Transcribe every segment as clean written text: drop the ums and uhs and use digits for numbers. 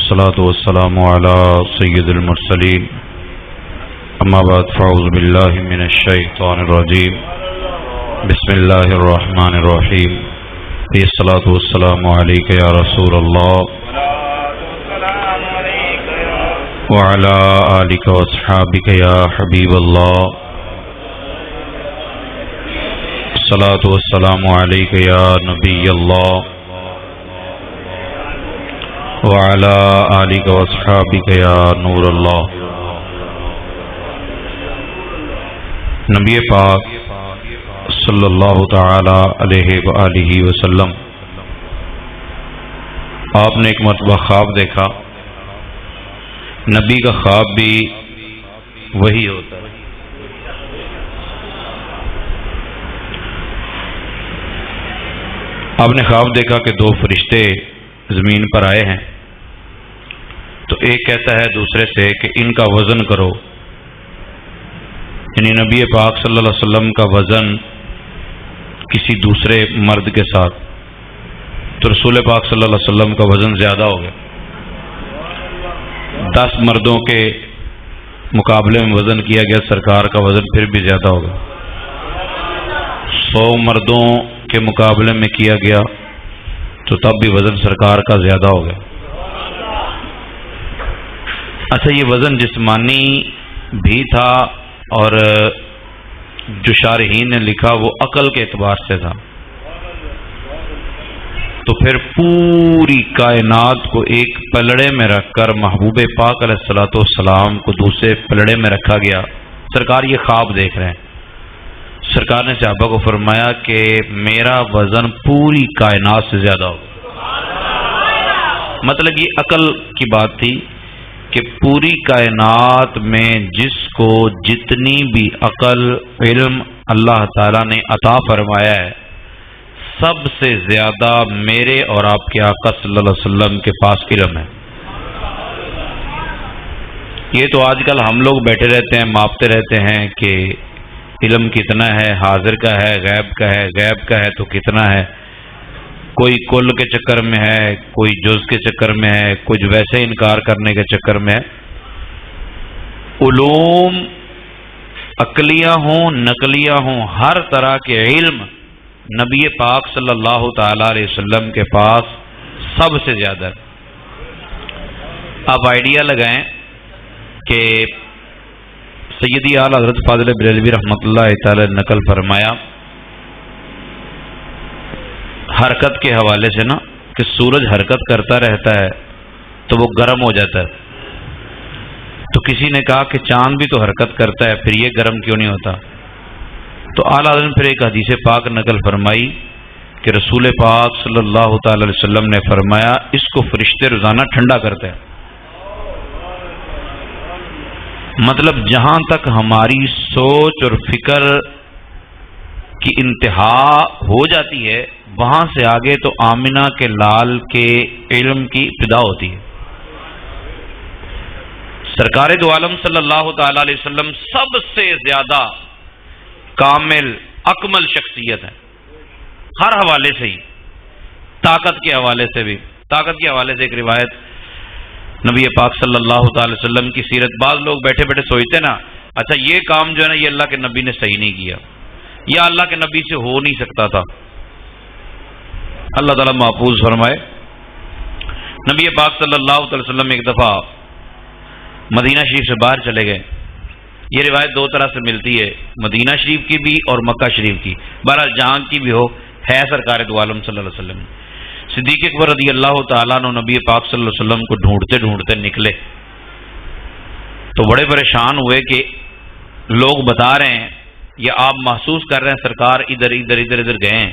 والصلاة والسلام على سيد المرسلين اما بعد فاعوذ بالله من الشيطان الرجيم بسم الله الرحمن الرحيم الصلاة والسلام عليك يا رسول الله وعلى آلك واصحابك يا حبيب الله الصلاة والسلام عليك يا نبي الله وعلى آلك واصحابك يا نور الله. نبی پاک صلی اللہ تعالی علیہ وآلہ وسلم آپ نے ایک مرتبہ خواب دیکھا. نبی کا خواب بھی وہی ہوتا ہے. آپ نے خواب دیکھا کہ دو فرشتے زمین پر آئے ہیں تو ایک کہتا ہے دوسرے سے کہ ان کا وزن کرو. یعنی نبی پاک صلی اللہ علیہ وسلم کا وزن کسی دوسرے مرد کے ساتھ، تو رسول پاک صلی اللہ علیہ وسلم کا وزن زیادہ ہو گیا. 10 مردوں کے مقابلے میں وزن کیا گیا، سرکار کا وزن پھر بھی زیادہ ہو گیا. 100 مردوں کے مقابلے میں کیا گیا تو تب بھی وزن سرکار کا زیادہ ہو گیا. اچھا، یہ وزن جسمانی بھی تھا اور جو شارحین نے لکھا وہ عقل کے اعتبار سے تھا. تو پھر پوری کائنات کو ایک پلڑے میں رکھ کر محبوب پاک علیہ الصلوۃ والسلام کو دوسرے پلڑے میں رکھا گیا. سرکار یہ خواب دیکھ رہے ہیں. سرکار نے صحابہ کو فرمایا کہ میرا وزن پوری کائنات سے زیادہ ہوگا. مطلب یہ عقل کی بات تھی کہ پوری کائنات میں جس کو جتنی بھی عقل علم اللہ تعالیٰ نے عطا فرمایا ہے، سب سے زیادہ میرے اور آپ کے آقا صلی اللہ علیہ وسلم کے پاس علم ہے. یہ تو آج کل ہم لوگ بیٹھے رہتے ہیں، ماپتے رہتے ہیں کہ علم کتنا ہے، حاضر کا ہے، غیب کا ہے، غیب کا ہے تو کتنا ہے. کوئی کل کے چکر میں ہے، کوئی جز کے چکر میں ہے، کچھ ویسے انکار کرنے کے چکر میں ہے. علوم عقلیہ ہوں نقلیہ ہوں، ہر طرح کے علم نبی پاک صلی اللہ تعالی علیہ وسلم کے پاس سب سے زیادہ ہے. آپ آئیڈیا لگائیں کہ سیدی اعلیٰ حضرت فاضل بریلوی رحمۃ اللہ تعالی نقل فرمایا حرکت کے حوالے سے نا کہ سورج حرکت کرتا رہتا ہے تو وہ گرم ہو جاتا ہے. تو کسی نے کہا کہ چاند بھی تو حرکت کرتا ہے، پھر یہ گرم کیوں نہیں ہوتا؟ تو اعلیٰ حضرت نے پھر ایک حدیث پاک نقل فرمائی کہ رسول پاک صلی اللہ تعالی علیہ وسلم نے فرمایا اس کو فرشتے روزانہ ٹھنڈا کرتے ہیں. مطلب جہاں تک ہماری سوچ اور فکر کی انتہا ہو جاتی ہے، وہاں سے آگے تو آمنہ کے لال کے علم کی ابتدا ہوتی ہے. سرکار دو عالم صلی اللہ تعالی علیہ وسلم سب سے زیادہ کامل اکمل شخصیت ہے، ہر حوالے سے ہی. طاقت کے حوالے سے بھی، طاقت کے حوالے سے ایک روایت نبی پاک صلی اللہ تعالی وسلم کی سیرت. بعض لوگ بیٹھے بیٹھے سوچتے نا، اچھا یہ کام جو ہے نا یہ اللہ کے نبی نے صحیح نہیں کیا، یا اللہ کے نبی سے ہو نہیں سکتا تھا. اللہ تعالیٰ محفوظ فرمائے. نبی پاک صلی اللہ علیہ وسلم ایک دفعہ مدینہ شریف سے باہر چلے گئے. یہ روایت دو طرح سے ملتی ہے، مدینہ شریف کی بھی اور مکہ شریف کی. بہرحال جہاں کی بھی ہو، ہے سرکار دو عالم صلی اللہ علیہ وسلم. صدیق اکبر رضی اللہ تعالیٰ عنہ نبی پاک صلی اللہ علیہ وسلم کو ڈھونڈتے ڈھونڈتے نکلے تو بڑے پریشان ہوئے کہ لوگ بتا رہے ہیں یا آپ محسوس کر رہے ہیں سرکار ادھر ادھر ادھر ادھر گئے ہیں.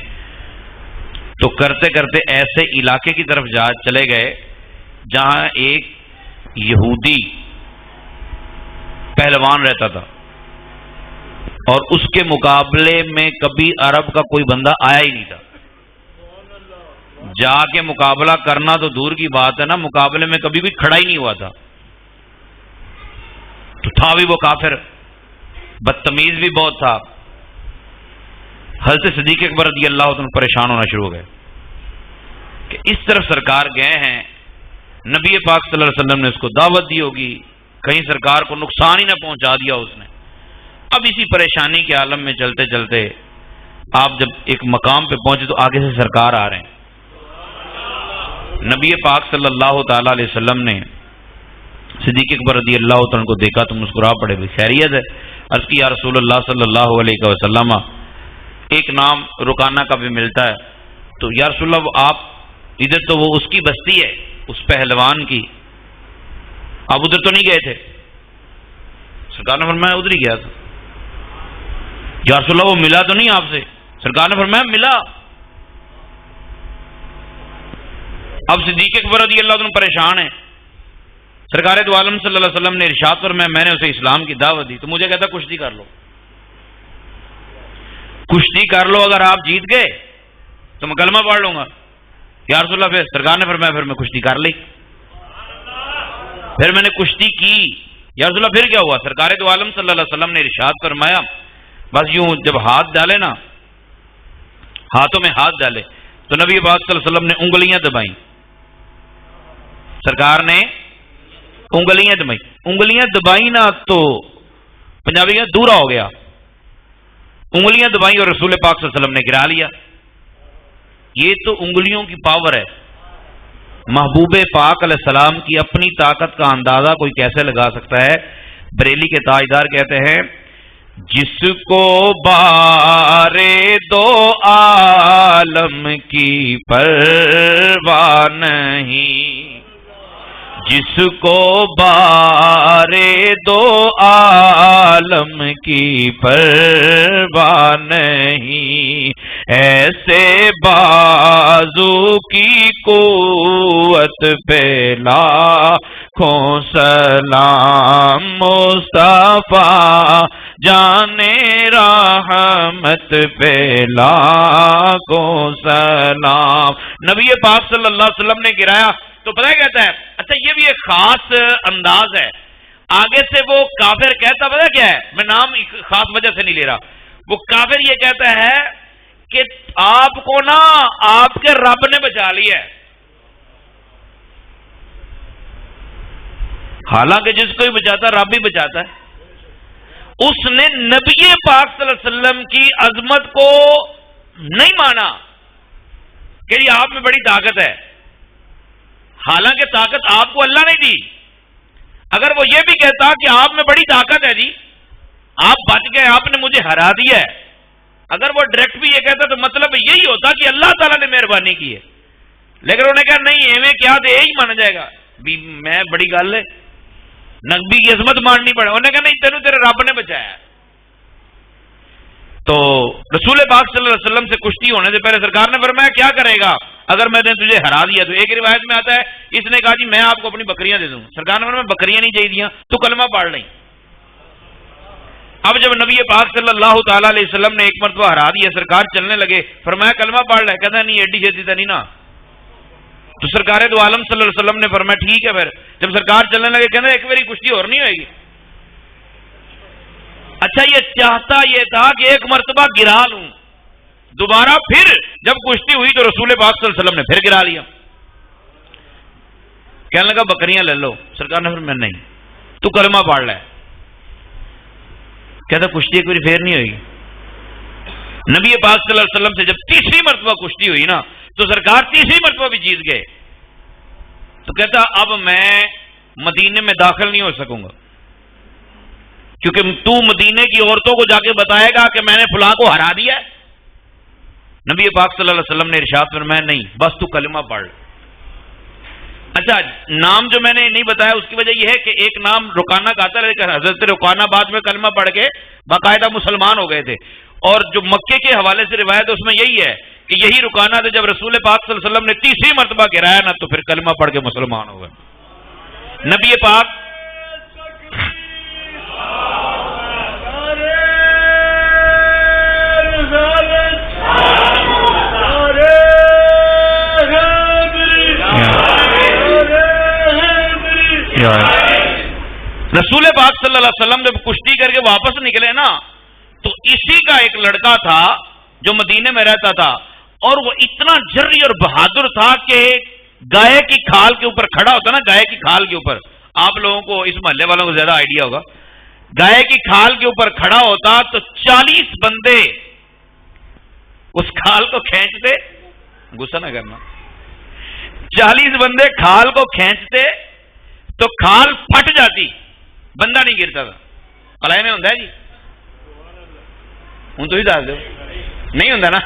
تو کرتے کرتے ایسے علاقے کی طرف چلے گئے جہاں ایک یہودی پہلوان رہتا تھا اور اس کے مقابلے میں کبھی عرب کا کوئی بندہ آیا ہی نہیں تھا. جا کے مقابلہ کرنا تو دور کی بات ہے نا، مقابلے میں کبھی بھی کھڑا ہی نہیں ہوا تھا. تو تھا بھی وہ کافر، بدتمیز بھی بہت تھا. حضرت صدیق اکبر رضی اللہ عنہ پریشان ہونا شروع ہو گئے کہ اس طرف سرکار گئے ہیں نبی پاک صلی اللہ علیہ وسلم نے اس کو دعوت دی ہوگی، کہیں سرکار کو نقصان ہی نہ پہنچا دیا اس نے۔ اب اسی پریشانی کے عالم میں چلتے چلتے آپ جب ایک مقام پہ پہنچے تو آگے سے سرکار آ رہے ہیں۔ نبی پاک صلی اللہ تعالی علیہ وسلم نے صدیق اکبر رضی اللہ عنہ کو دیکھا تو مسکرا پڑے، بھی خیریت ہے؟ عرض کی یا رسول اللہ صلی اللہ علیہ وسلم، ایک نام رکانہ کا بھی ملتا ہے، تو یا رسول اللہ آپ ادھر تو وہ اس کی بستی ہے، اس پہلوان کی، آپ ادھر تو نہیں گئے تھے؟ سرکار نے فرمایا ادھر ہی گیا تھا۔ یا رسول اللہ وہ ملا تو نہیں آپ سے؟ سرکار نے فرمایا ملا۔ اب صدیق اکبر رضی اللہ عنہ پریشان ہے، سرکار دو عالم صلی اللہ علیہ وسلم نے ارشاد فرمایا میں نے اسے اسلام کی دعوت دی، تو مجھے کہتا کشتی کر لو، کشتی کر لو، اگر آپ جیت گئے تو میں کلمہ پڑھ لوں گا۔ یا رسول اللہ، پھر سرکار نے فرمایا پھر میں کشتی کر لی، پھر میں نے کشتی کی۔ یا رسول اللہ پھر کیا ہوا؟ سرکار دو عالم صلی اللہ علیہ وسلم نے ارشاد فرمایا بس یوں جب ہاتھ ڈالے نا، ہاتھوں میں ہاتھ ڈالے تو نبی پاک صلی اللہ علیہ وسلم نے انگلیاں دبائیں، سرکار نے انگلیاں دبائیں، انگلیاں دبائیں نا تو پنجابی کا دورا ہو گیا، انگلیاں دبائیں اور رسول پاک صلی اللہ علیہ وسلم نے گرا لیا۔ یہ تو انگلیوں کی پاور ہے۔ محبوب پاک علیہ السلام کی اپنی طاقت کا اندازہ کوئی کیسے لگا سکتا ہے؟ بریلی کے تاجدار کہتے ہیں جس کو بارے دو عالم کی پرواہ نہیں، جس کو بارے دو عالم کی پرواہ نہیں، ایسے بازو کی قوت پہ لاکھوں سلام، مصطفیٰ جانے رحمت پہ لاکھوں سلام۔ نبی پاک صلی اللہ علیہ وسلم نے گرایا تو پتہ کہتا ہے، اچھا یہ بھی ایک خاص انداز ہے، آگے سے وہ کافر کہتا پتہ کیا ہے، میں نام خاص وجہ سے نہیں لے رہا، وہ کافر یہ کہتا ہے کہ آپ کو نا آپ کے رب نے بچا لیا ہے، حالانکہ جس کو ہی بچاتا رب ہی بچاتا ہے۔ اس نے نبی پاک صلی اللہ علیہ وسلم کی عظمت کو نہیں مانا کہ یہ آپ میں بڑی طاقت ہے، حالانکہ طاقت آپ کو اللہ نے دی۔ اگر وہ یہ بھی کہتا کہ آپ میں بڑی طاقت ہے جی، آپ بچ گئے، آپ نے مجھے ہرا دیا ہے، اگر وہ ڈائریکٹ بھی یہ کہتا تو مطلب یہی ہوتا کہ اللہ تعالیٰ نے مہربانی کی ہے، لیکن انہوں نے کہا نہیں ایویں کیا تو یہی مان جائے گا بھی میں بڑی گل ہے، نبی کی عظمت ماننی پڑے، انہوں نے کہا نہیں تینوں تیرے رب نے بچایا۔ تو رسول پاک صلی اللہ علیہ وسلم سے کشتی ہونے سے پہلے سرکار نے فرمایا کیا کرے گا اگر میں نے تجھے ہرا دیا؟ تو ایک روایت میں آتا ہے اس نے کہا جی میں آپ کو اپنی بکریاں دے دوں۔ سرکار نے فرمایا بکریاں نہیں چاہیے تو کلمہ پڑھ لیں۔ اب جب نبی پاک صلی اللہ تعالی علیہ وسلم نے ایک مرتبہ ہرا دیا، سرکار چلنے لگے، فرمایا کلمہ پڑھ لے، کہتا نہیں ایڈی چھیتی تو نہیں نا۔ تو سرکار دو عالم صلی اللہ علیہ وسلم نے فرمایا ٹھیک ہے۔ پھر جب سرکار چلنے لگے کہنا ایک باری کشتی اور نہیں ہوئے گی۔ اچھا یہ چاہتا یہ تھا کہ ایک مرتبہ گرا لوں، دوبارہ پھر جب کشتی ہوئی تو رسول پاک صلی اللہ علیہ وسلم نے پھر گرا لیا۔ کہنے لگا بکریاں لے لو، سرکار نے فرمایا نہیں تو کلمہ پڑھ لے۔ کہتا کشتی ایک باری پھر نہیں ہوئی۔ نبی پاک صلی اللہ علیہ وسلم سے جب تیسری مرتبہ کشتی ہوئی نا تو سرکار تیسری مرتبہ بھی جیت گئے۔ تو کہتا اب میں مدینے میں داخل نہیں ہو سکوں گا کیونکہ تو مدینے کی عورتوں کو جا کے بتائے گا کہ میں نے فلاں کو ہرا دیا ہے۔ نبی پاک صلی اللہ علیہ وسلم نے ارشاد فرمایا نہیں بس تو کلمہ پڑھ۔ اچھا نام جو میں نے نہیں بتایا اس کی وجہ یہ ہے کہ ایک نام رکانہ کا آتا ہے، لیکن حضرت رکانہ بعد میں کلمہ پڑھ کے باقاعدہ مسلمان ہو گئے تھے، اور جو مکے کے حوالے سے روایت اس میں یہی ہے کہ یہی رکانہ تھا جب رسول پاک صلی اللہ علیہ وسلم نے تیسری مرتبہ گرایا نا تو پھر کلمہ پڑھ کے مسلمان ہو گئے۔ نبی پاک رسول پاک صلی اللہ علیہ وسلم جب کشتی کر کے واپس نکلے نا تو اسی کا ایک لڑکا تھا جو مدینے میں رہتا تھا، اور وہ اتنا جری اور بہادر تھا کہ گائے کی کھال کے اوپر کھڑا ہوتا نا، گائے کی کھال کے اوپر، آپ لوگوں کو اس محلے والوں کو زیادہ آئیڈیا ہوگا، گائے کی کھال کے اوپر کھڑا ہوتا تو 40 بندے اس کھال کو کھینچتے، غصہ نہ کرنا، 40 بندے کھال کو کھینچتے تو کھال پھٹ جاتی، بندہ نہیں گرتا تھا. پلائے میں ہوتا ہے جی، ہوں تو ہی دس دو، نہیں ہوتا نا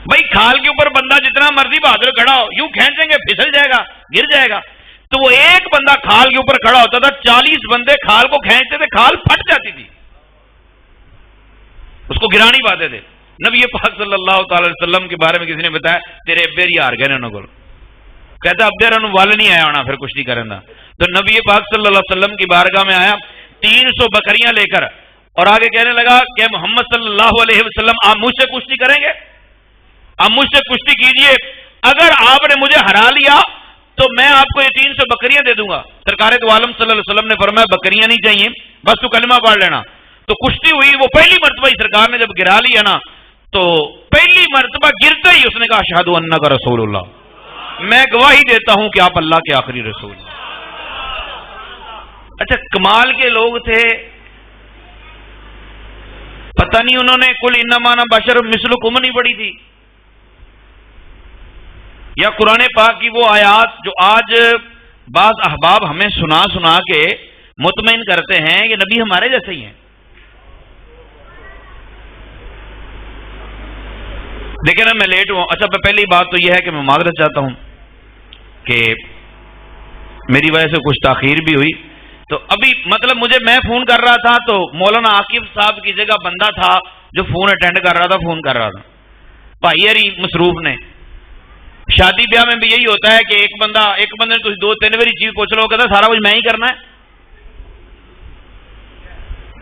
بھائی. کھال کے اوپر بندہ جتنا مرضی بہادر کھڑا ہو، یوں کھینچیں گے پھسل جائے گا، گر جائے گا. تو وہ ایک بندہ کھال کے اوپر کھڑا ہوتا تھا، 40 بندے کھال کو کھینچتے تھے، کھال پھٹ جاتی تھی، اس کو گرا نہیں پاتے تھے. نبی پاک صلی اللہ تعالی علیہ وسلم کے بارے میں کسی نے بتایا تیرے ابیر ہار گئے انہوں کو، کہتا ابیر انہوں وال نہیں آیا ہونا پھر کشتی کرنا. تو نبی پاک صلی اللہ علیہ وسلم کی بارگاہ میں آیا 300 بکریاں لے کر، اور آگے کہنے لگا کہ محمد صلی اللہ علیہ وسلم آپ مجھ سے کشتی کریں گے، آپ مجھ سے کشتی کیجئے، اگر آپ نے مجھے ہرا لیا تو میں آپ کو یہ 300 بکریاں دے دوں گا. سرکار دو عالم صلی اللہ علیہ وسلم نے فرمایا بکریاں نہیں چاہیے، بس تو کلمہ پڑھ لینا. تو کشتی ہوئی، وہ پہلی مرتبہ ہی سرکار نے جب گرا لیا نا، تو پہلی مرتبہ گرتے ہی اس نے کہا اشہد انک رسول اللہ، میں گواہی دیتا ہوں کہ آپ اللہ کے آخری رسول. اچھا کمال کے لوگ تھے، پتہ نہیں انہوں نے کل انما انا بشر مثلکم نہیں پڑھی تھی، یا قرآن پاک کی وہ آیات جو آج بعض احباب ہمیں سنا سنا کے مطمئن کرتے ہیں کہ نبی ہمارے جیسے ہی ہیں. دیکھیں نا میں لیٹ ہوا. اچھا پہلی بات تو یہ ہے کہ میں معذرت چاہتا ہوں کہ میری وجہ سے کچھ تاخیر بھی ہوئی. تو ابھی مطلب میں فون کر رہا تھا تو مولانا عاقب صاحب کی جگہ بندہ تھا جو فون اٹینڈ کر رہا تھا، فون کر رہا تھا. بھائی یاری مصروف نے، شادی بیاہ میں بھی یہی ہوتا ہے کہ ایک بندے نے تو 2-3 باری چیز پوچھ لو، کہتا سارا کچھ میں ہی کرنا ہے.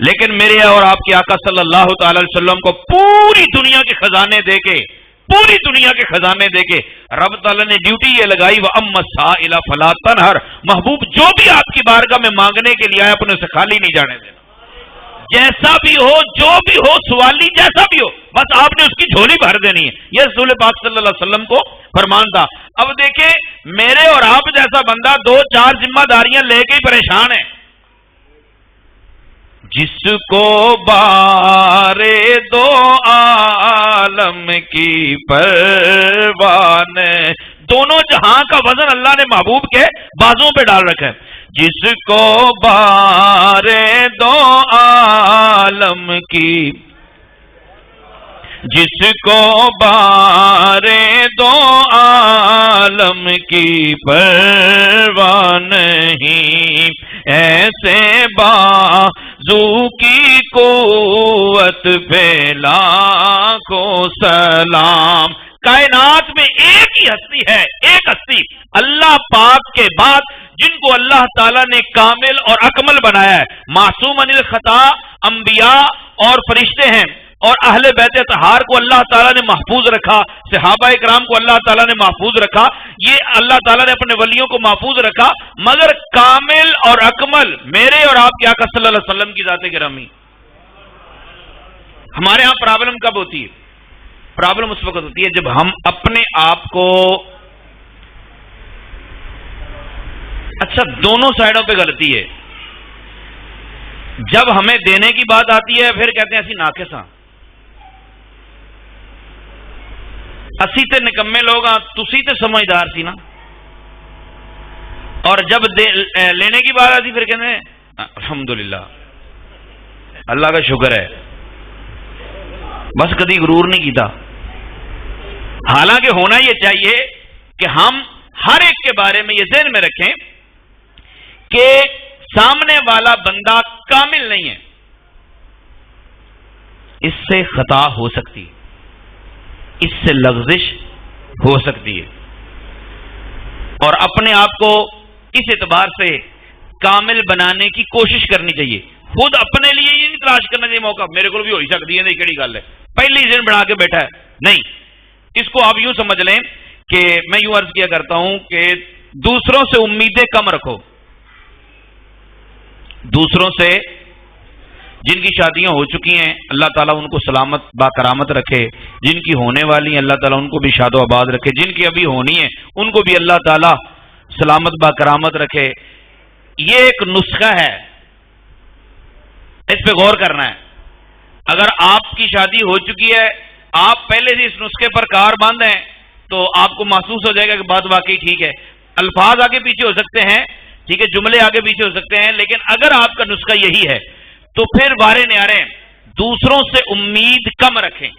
لیکن میرے اور آپ کے آقا صلی اللہ تعالی علیہ وسلم کو پوری دنیا کے خزانے دے کے رب تعالیٰ نے ڈیوٹی یہ لگائی وَأَمَّا السَّائِلَ فَلَا تَنْهَرْ، محبوب جو بھی آپ کی بارگاہ میں مانگنے کے لیے آئے اپنے سے خالی نہیں جانے دینا، جیسا بھی ہو، جو بھی ہو، سوالی جیسا بھی ہو، بس آپ نے اس کی جھولی بھر دینی ہے. یہ رسول پاک صلی اللہ علیہ وسلم کو فرمان تھا. اب دیکھیں میرے اور آپ جیسا بندہ 2-4 ذمہ داریاں لے کے ہی پریشان ہے. جس کو بارے دو عالم کی پرواہ نے، دونوں جہاں کا وزن اللہ نے محبوب کے بازوں پہ ڈال رکھا ہے. جس کو بارے دو عالم کی، جس کو بارے دو عالم کی پرواہ نہیں، ایسے بازو کی قوت پہ لاکھوں سلام. کائنات میں ایک ہی ہستی ہے، ایک ہستی اللہ پاک کے بعد جن کو اللہ تعالیٰ نے کامل اور اکمل بنایا ہے. معصوم عن الخطا انبیاء اور فرشتے ہیں، اور اہل بیت اطہار کو اللہ تعالیٰ نے محفوظ رکھا، صحابہ اکرام کو اللہ تعالیٰ نے محفوظ رکھا، یہ اللہ تعالیٰ نے اپنے ولیوں کو محفوظ رکھا، مگر کامل اور اکمل میرے اور آپ کے آقا صلی اللہ علیہ وسلم کی ذات گرامی. ہمارے ہاں پرابلم کب ہوتی ہے؟ پرابلم اس وقت ہوتی ہے جب ہم اپنے آپ کو، اچھا دونوں سائڈوں پہ غلطی ہے. جب ہمیں دینے کی بات آتی ہے پھر کہتے ہیں اسی ناقص ہاں، اسی تے نکمے لوگ ہاں، تسی تے سمجھدار سی نا. اور جب لینے کی بات آتی پھر کہتے ہیں الحمدللہ اللہ کا شکر ہے، بس کبھی غرور نہیں کیتا. حالانکہ ہونا یہ چاہیے کہ ہم ہر ایک کے بارے میں یہ ذہن میں رکھیں کہ سامنے والا بندہ کامل نہیں ہے، اس سے خطا ہو سکتی ہے، اس سے لغزش ہو سکتی ہے، اور اپنے آپ کو اس اعتبار سے کامل بنانے کی کوشش کرنی چاہیے. خود اپنے لیے یہ نہیں تلاش کرنا چاہیے موقع میرے کو بھی ہو ہی سکتی ہے، نہیں کیڑی گل ہے، پہلے ہی ذہن بنا کے بیٹھا ہے. نہیں، اس کو آپ یوں سمجھ لیں کہ میں یوں عرض کیا کرتا ہوں کہ دوسروں سے امیدیں کم رکھو، دوسروں سے جن کی شادیاں ہو چکی ہیں اللہ تعالیٰ ان کو سلامت با کرامت رکھے، جن کی ہونے والی ہیں اللہ تعالیٰ ان کو بھی شاد و آباد رکھے، جن کی ابھی ہونی ہے ان کو بھی اللہ تعالیٰ سلامت با کرامت رکھے۔ یہ ایک نسخہ ہے، اس پہ غور کرنا ہے۔ اگر آپ کی شادی ہو چکی ہے، آپ پہلے سے اس نسخے پر کار بند ہیں، تو آپ کو محسوس ہو جائے گا کہ بات واقعی ٹھیک ہے۔ الفاظ آگے پیچھے ہو سکتے ہیں، ٹھیک ہے، جملے آگے پیچھے ہو سکتے ہیں، لیکن اگر آپ کا نسخہ یہی ہے تو پھر وارے نیارے دوسروں سے امید کم رکھیں۔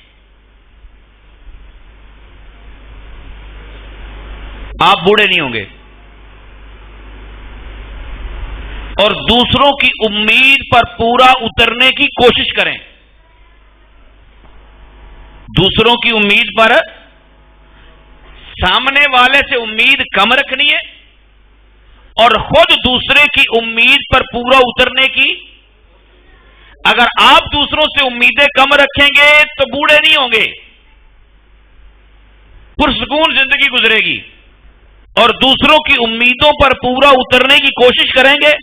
آپ بوڑھے نہیں ہوں گے، اور دوسروں کی امید پر پورا اترنے کی کوشش کریں۔ دوسروں کی امید پر سامنے والے سے امید کم رکھنی ہے، اور خود دوسرے کی امید پر پورا اترنے کی۔ اگر آپ دوسروں سے امیدیں کم رکھیں گے تو بوڑھے نہیں ہوں گے، پرسکون زندگی گزرے گی، اور دوسروں کی امیدوں پر پورا اترنے کی کوشش کریں گے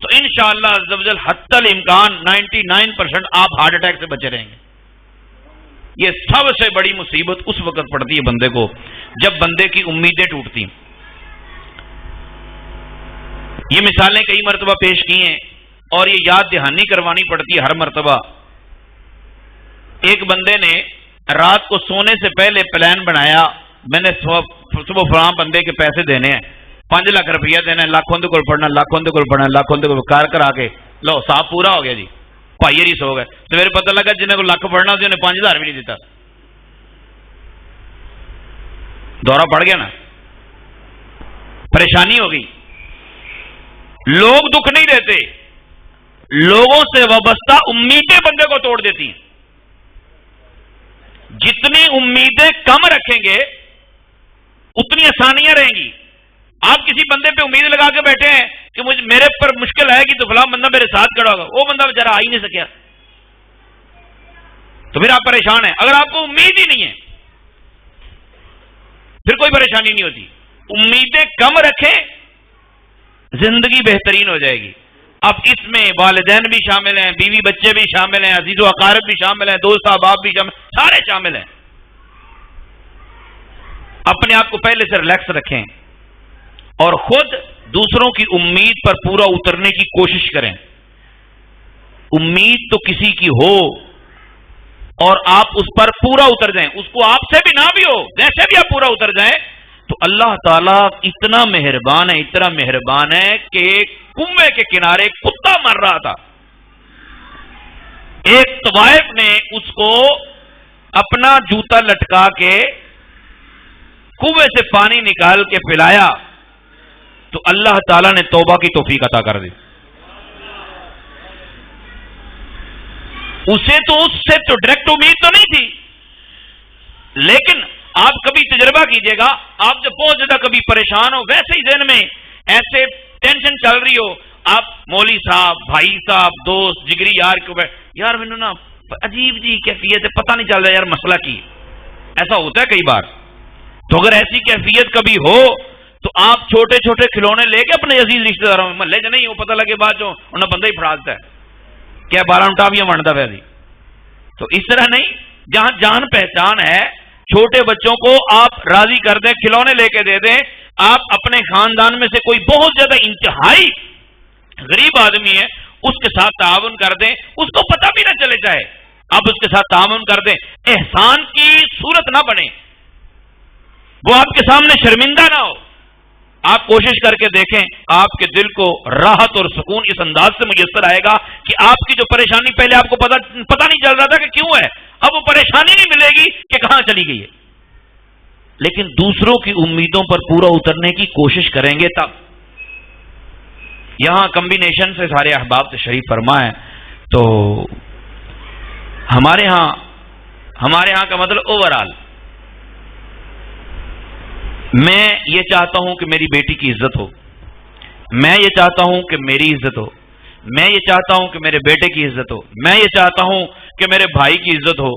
تو انشاءاللہ عز و جل حتی الامکان 99% آپ ہارٹ اٹیک سے بچے رہیں گے۔ یہ سب سے بڑی مصیبت اس وقت پڑتی ہے بندے کو جب بندے کی امیدیں ٹوٹتی ہیں۔ یہ مثالیں کئی مرتبہ پیش کی ہیں اور یہ یاد دہانی کروانی پڑتی ہے ہر مرتبہ۔ ایک بندے نے رات کو سونے سے پہلے پلان بنایا، میں نے صبح فلاں بندے کے پیسے دینے ہیں، 5 لاکھ روپیہ دینا ہے، لاکھوں دے کول پڑھنا، لاکھوں دے کول پڑھنا، لاکھوں دے کول کار کرا کے لو صاحب پورا ہو گیا جی، بھائی ہی سو گئے۔ سویرے پتہ لگا جنہیں کو لاکھ پڑھنا سی انہیں 5000 بھی نہیں دیتا۔ دورہ پڑ گیا نا، پریشانی ہو گئی۔ لوگ دکھ نہیں دیتے، لوگوں سے وابستہ امیدیں بندے کو توڑ دیتی ہیں۔ جتنی امیدیں کم رکھیں گے اتنی آسانیاں رہیں گی۔ آپ کسی بندے پہ امید لگا کے بیٹھے ہیں کہ میرے پر مشکل آئے گی تو فلاں بندہ میرے ساتھ کھڑا ہوگا، وہ بندہ بیچارہ آ ہی نہیں سکیا، تو پھر آپ پریشان ہیں۔ اگر آپ کو امید ہی نہیں ہے پھر کوئی پریشانی نہیں ہوتی۔ امیدیں کم رکھیں، زندگی بہترین ہو جائے گی۔ اب اس میں والدین بھی شامل ہیں، بیوی بچے بھی شامل ہیں، عزیز و اقارب بھی شامل ہیں، دوست احباب بھی شامل، سارے شامل ہیں۔ اپنے آپ کو پہلے سے ریلیکس رکھیں اور خود دوسروں کی امید پر پورا اترنے کی کوشش کریں۔ امید تو کسی کی ہو اور آپ اس پر پورا اتر جائیں، اس کو آپ سے بھی نہ بھی ہو، جیسے بھی آپ پورا اتر جائیں تو اللہ تعالیٰ اتنا مہربان ہے، اتنا مہربان ہے کہ کنویں کے کنارے کتا مر رہا تھا، ایک طوائف نے اس کو اپنا جوتا لٹکا کے کنویں سے پانی نکال کے پلایا تو اللہ تعالیٰ نے توبہ کی توفیق عطا کر دی۔ اسے تو اس سے تو ڈائریکٹ امید تو نہیں تھی، لیکن آپ کبھی تجربہ کیجئے گا، آپ جب بہت زیادہ کبھی پریشان ہو، ویسے ہی ذہن میں ایسے ٹینشن چل رہی ہو، آپ مولوی صاحب، بھائی صاحب، دوست، جگری یار کو یار میں نے نا عجیب جی کیفیت ہے، پتہ نہیں چل رہا یار مسئلہ کی، ایسا ہوتا ہے کئی بار۔ تو اگر ایسی کیفیت کبھی ہو تو آپ چھوٹے چھوٹے کھلونے لے کے اپنے عزیز رشتے داروں میں محلے چ نہیں ہو، پتہ لگے بعد جو انہیں بندہ ہی پھڑا دیتا ہے کیا 12 اٹھاویاں بنتا پہ دی۔ تو اس طرح نہیں، جہاں جان پہچان ہے چھوٹے بچوں کو آپ راضی کر دیں، کھلونے لے کے دے دیں۔ آپ اپنے خاندان میں سے کوئی بہت زیادہ انتہائی غریب آدمی ہے، اس کے ساتھ تعاون کر دیں، اس کو پتہ بھی نہ چلے جائے، آپ اس کے ساتھ تعاون کر دیں، احسان کی صورت نہ بنے، وہ آپ کے سامنے شرمندہ نہ ہو۔ آپ کوشش کر کے دیکھیں، آپ کے دل کو راحت اور سکون اس انداز سے میسر آئے گا کہ آپ کی جو پریشانی پہلے آپ کو پتہ نہیں چل رہا تھا کہ کیوں ہے، اب وہ پریشانی نہیں ملے گی کہ کہاں چلی گئی ہے۔ لیکن دوسروں کی امیدوں پر پورا اترنے کی کوشش کریں گے تب۔ یہاں کمبینیشن سے سارے احباب تشریف فرما ہے، تو ہمارے ہاں کا مطلب اوورآل میں یہ چاہتا ہوں کہ میری بیٹی کی عزت ہو، میں یہ چاہتا ہوں کہ میری عزت ہو، میں یہ چاہتا ہوں کہ میرے بیٹے کی عزت ہو، میں یہ چاہتا ہوں کہ میرے بھائی کی عزت ہو۔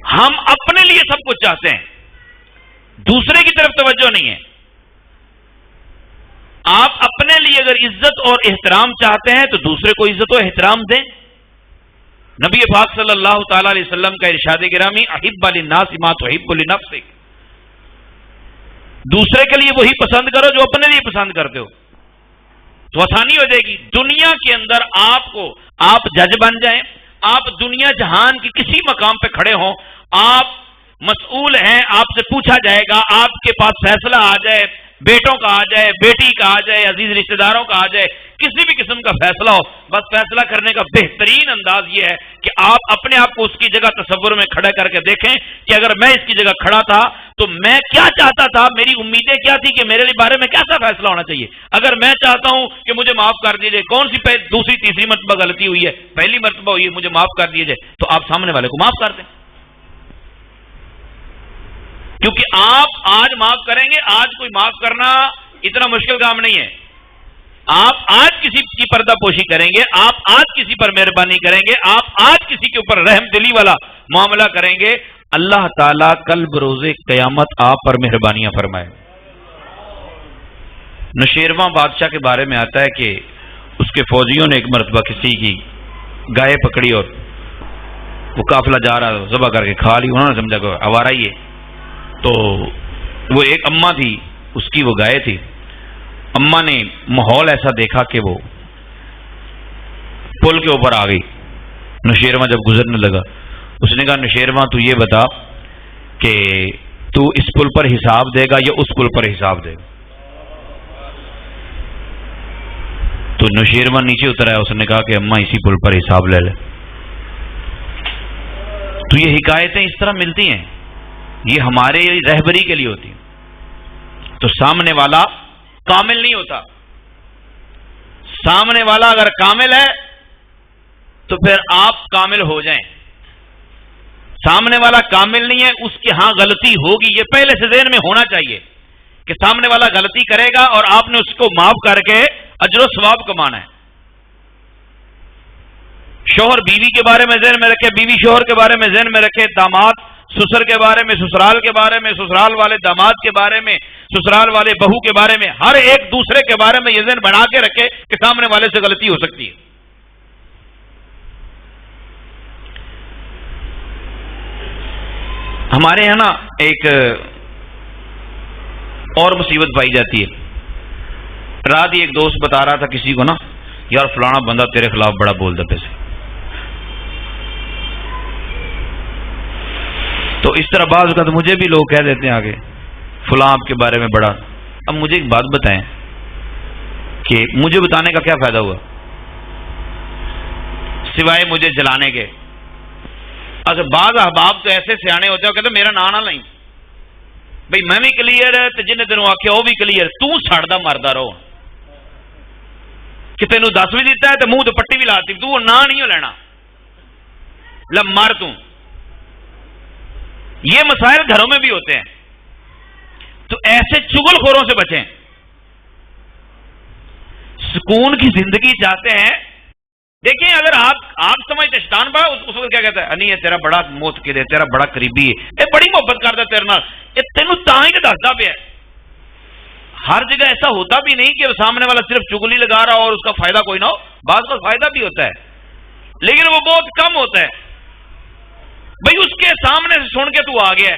ہم اپنے لیے سب کچھ چاہتے ہیں، دوسرے کی طرف توجہ نہیں ہے۔ آپ اپنے لیے اگر عزت اور احترام چاہتے ہیں تو دوسرے کو عزت و احترام دیں. نبی پاک صلی اللہ تعالی علیہ وسلم کا ارشاد گرامی احب للناس ما تحب لنفسک، دوسرے کے لیے وہی پسند کرو جو اپنے لیے پسند کرتے ہو، تو آسانی ہو جائے گی. دنیا کے اندر آپ جج بن جائیں، آپ دنیا جہان کی کسی مقام پہ کھڑے ہوں، آپ مسئول ہیں، آپ سے پوچھا جائے گا، آپ کے پاس فیصلہ آ جائے، بیٹوں کا آ جائے، بیٹی کا آ جائے، عزیز رشتہ داروں کا آ جائے، کسی بھی قسم کا فیصلہ ہو، بس فیصلہ کرنے کا بہترین انداز یہ ہے کہ آپ اپنے آپ کو اس کی جگہ تصور میں کھڑا کر کے دیکھیں کہ اگر میں اس کی جگہ کھڑا تھا تو میں کیا چاہتا تھا، میری امیدیں کیا تھی کہ میرے بارے میں کیسا فیصلہ ہونا چاہیے. اگر میں چاہتا ہوں کہ مجھے معاف کر دیجیے، کون سی دوسری تیسری مرتبہ غلطی ہوئی ہے، پہلی مرتبہ ہوئی ہے، مجھے معاف کر دیجیے، تو آپ سامنے والے کو معاف کر دیں، کیونکہ آپ آج معاف کریں گے. آج کوئی معاف کرنا اتنا مشکل کام نہیں ہے. آپ آج کسی کی پردہ پوشی کریں گے، آپ آج کسی پر مہربانی کریں گے، آپ آج کسی کے اوپر رحم دلی والا معاملہ کریں گے، اللہ تعالیٰ کل بروز قیامت آپ پر مہربانیاں فرمائے. نوشیرواں بادشاہ کے بارے میں آتا ہے کہ اس کے فوجیوں نے ایک مرتبہ کسی کی گائے پکڑی اور وہ قافلہ جا رہا ذبح کر کے کھا لی. انہوں نے سمجھا کہ آوارہ ہی ہے، تو وہ ایک اماں تھی، اس کی وہ گائے تھی. اماں نے ماحول ایسا دیکھا کہ وہ پل کے اوپر آ گئی. نوشیرواں جب گزرنے لگا، اس نے کہا نوشیرواں تو یہ بتا کہ تو اس پل پر حساب دے گا یا اس پل پر حساب دے گا. تو نوشیرواں نیچے اترا ہے، اس نے کہا کہ اماں اسی پل پر حساب لے لے. تو یہ حکایتیں اس طرح ملتی ہیں، یہ ہمارے رہبری کے لیے ہوتی ہیں. تو سامنے والا کامل نہیں ہوتا. سامنے والا اگر کامل ہے تو پھر آپ کامل ہو جائیں. سامنے والا کامل نہیں ہے، اس کی ہاں غلطی ہوگی، یہ پہلے سے ذہن میں ہونا چاہیے کہ سامنے والا غلطی کرے گا اور آپ نے اس کو معاف کر کے اجر و ثواب کمانا ہے. شوہر بیوی کے بارے میں ذہن میں رکھے، بیوی شوہر کے بارے میں ذہن میں رکھے، داماد سسر کے بارے میں، سسرال کے بارے میں، سسرال والے داماد کے بارے میں، سسرال والے بہو کے بارے میں، ہر ایک دوسرے کے بارے میں یہ ذہن بنا کے رکھے کہ سامنے والے سے غلطی ہو سکتی ہے. ہمارے یہاں نا ایک اور مصیبت پائی جاتی ہے. رات ہی ایک دوست بتا رہا تھا کسی کو نا، یار فلانا بندہ تیرے خلاف بڑا بولتا پیسے. تو اس طرح بعض کا تو مجھے بھی لوگ کہہ دیتے ہیں آگے فلاں آپ کے بارے میں بڑا. اب مجھے ایک بات بتائیں کہ مجھے بتانے کا کیا فائدہ ہوا سوائے مجھے جلانے کے. اگر بعض احباب تو ایسے سیانے ہوتے ہیں کہتے میرا نام نہ لیں بھائی، میں بھی کلیئر ہے تو جن دنوں آخیا وہ بھی کلیئر، تو سڑدا مردا رہو کہ تینوں دس بھی دیتا ہے تو منہ تو پٹی بھی لاتی، تو نہ نہیں ہو لینا مر. تو یہ مسائل گھروں میں بھی ہوتے ہیں، تو ایسے چگل خوروں سے بچیں. سکون کی زندگی چاہتے ہیں. دیکھیں اگر آپ سمجھتے شیطان با اس وقت کیا کہتا ہے، نہیں ہے تیرا بڑا موتقد ہے، تیرا بڑا قریبی ہے، یہ بڑی محبت کرتا ہے تیرے نال، یہ تینوں تاں ہی دستا پیا. ہر جگہ ایسا ہوتا بھی نہیں کہ سامنے والا صرف چگلی لگا رہا ہو اور اس کا فائدہ کوئی نہ ہو. بعض کا فائدہ بھی ہوتا ہے لیکن وہ بہت کم ہوتا ہے. بھئی اس کے سامنے سے سن کے تو آ گیا ہے،